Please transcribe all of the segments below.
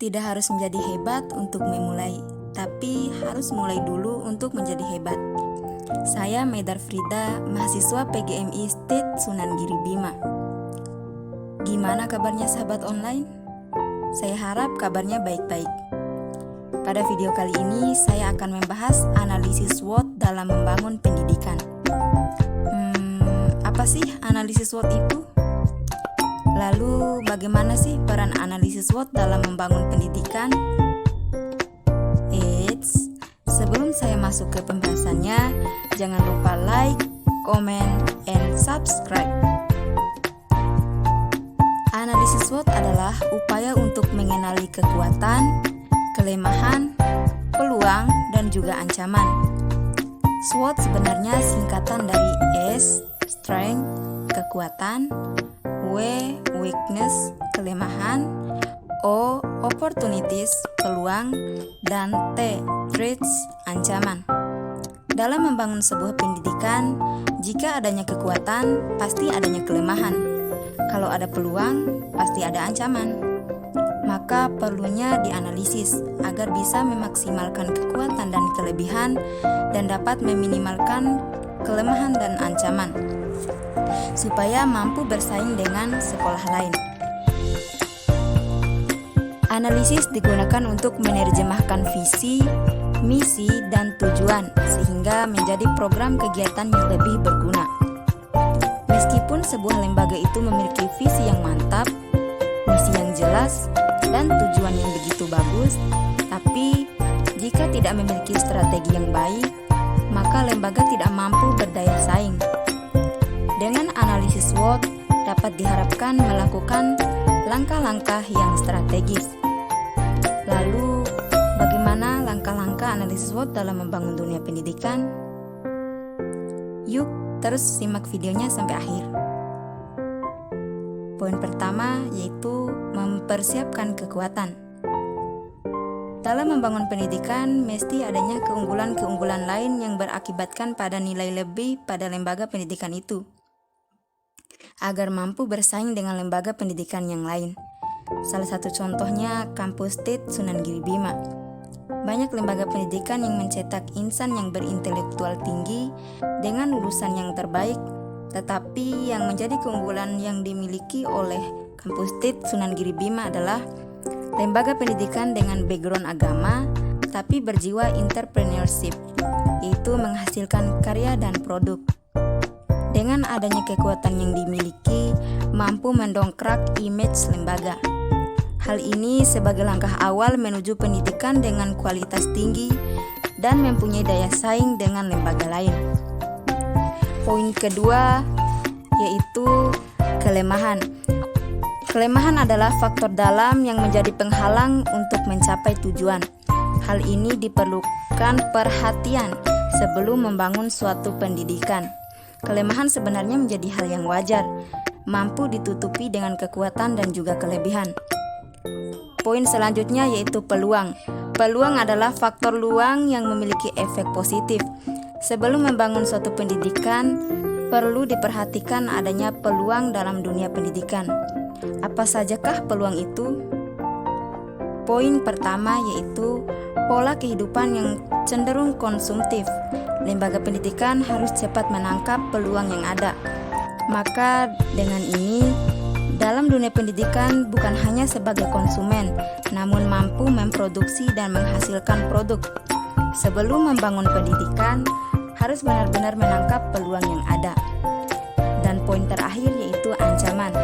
Tidak harus menjadi hebat untuk memulai, tapi harus mulai dulu untuk menjadi hebat. Saya Medar Frida, mahasiswa PGMI State Sunan Giri Bima. Gimana kabarnya sahabat online? Saya harap kabarnya baik-baik. Pada video kali ini, saya akan membahas analisis SWOT dalam membangun pendidikan. Apa sih analisis SWOT itu? Lalu, bagaimana sih peran analisis SWOT dalam membangun pendidikan? Sebelum saya masuk ke pembahasannya, jangan lupa like, comment, and subscribe. Analisis SWOT adalah upaya untuk mengenali kekuatan, kelemahan, peluang, dan juga ancaman. SWOT sebenarnya singkatan dari S, strength, kekuatan, W, weakness, kelemahan, O, opportunities, peluang, dan T, threats, ancaman. Dalam membangun sebuah pendidikan, jika adanya kekuatan, pasti adanya kelemahan. Kalau ada peluang, pasti ada ancaman. Maka perlunya dianalisis agar bisa memaksimalkan kekuatan dan kelebihan dan dapat meminimalkan kelemahan dan ancaman, supaya mampu bersaing dengan sekolah lain. Analisis digunakan untuk menerjemahkan visi, misi, dan tujuan sehingga menjadi program kegiatan yang lebih berguna. Meskipun sebuah lembaga itu memiliki visi yang mantap, misi yang jelas, dan tujuan yang begitu bagus, tapi jika tidak memiliki strategi yang baik, maka lembaga tidak mampu berdaya saing. Dengan analisis SWOT dapat diharapkan melakukan langkah-langkah yang strategis. Lalu, bagaimana langkah-langkah analisis SWOT dalam membangun dunia pendidikan? Yuk, terus simak videonya sampai akhir. Poin pertama yaitu mempersiapkan kekuatan. Dalam membangun pendidikan, mesti adanya keunggulan-keunggulan lain yang berakibatkan pada nilai lebih pada lembaga pendidikan itu, agar mampu bersaing dengan lembaga pendidikan yang lain. Salah satu contohnya Kampus State Sunan Giri Bima. Banyak lembaga pendidikan yang mencetak insan yang berintelektual tinggi dengan lulusan yang terbaik, tetapi yang menjadi keunggulan yang dimiliki oleh Kampus State Sunan Giri Bima adalah lembaga pendidikan dengan background agama, tapi berjiwa entrepreneurship, yaitu menghasilkan karya dan produk. Dengan adanya kekuatan yang dimiliki, mampu mendongkrak image lembaga. Hal ini sebagai langkah awal menuju pendidikan dengan kualitas tinggi dan mempunyai daya saing dengan lembaga lain. Poin kedua yaitu kelemahan. Kelemahan adalah faktor dalam yang menjadi penghalang untuk mencapai tujuan. Hal ini diperlukan perhatian sebelum membangun suatu pendidikan. Kelemahan sebenarnya menjadi hal yang wajar, mampu ditutupi dengan kekuatan dan juga kelebihan. Poin selanjutnya yaitu peluang. Peluang adalah faktor luang yang memiliki efek positif. Sebelum membangun suatu pendidikan, perlu diperhatikan adanya peluang dalam dunia pendidikan. Apa sajakah peluang itu? Poin pertama yaitu pola kehidupan yang cenderung konsumtif. Lembaga pendidikan harus cepat menangkap peluang yang ada. Maka dengan ini, dalam dunia pendidikan bukan hanya sebagai konsumen, namun mampu memproduksi dan menghasilkan produk. Sebelum membangun pendidikan, harus benar-benar menangkap peluang yang ada. Dan poin terakhir yaitu ancaman.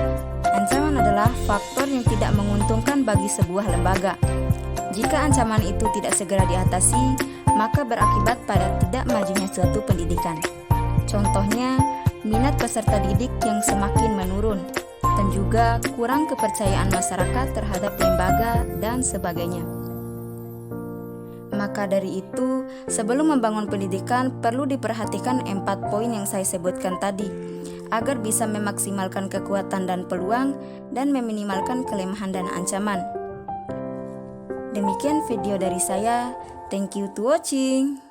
Ancaman adalah faktor yang tidak menguntungkan bagi sebuah lembaga. Jika ancaman itu tidak segera diatasi, maka berakibat pada tidak majunya suatu pendidikan. Contohnya, minat peserta didik yang semakin menurun, dan juga kurang kepercayaan masyarakat terhadap lembaga dan sebagainya. Maka dari itu, sebelum membangun pendidikan perlu diperhatikan 4 poin yang saya sebutkan tadi, agar bisa memaksimalkan kekuatan dan peluang dan meminimalkan kelemahan dan ancaman. Demikian video dari saya. Thank you to watching.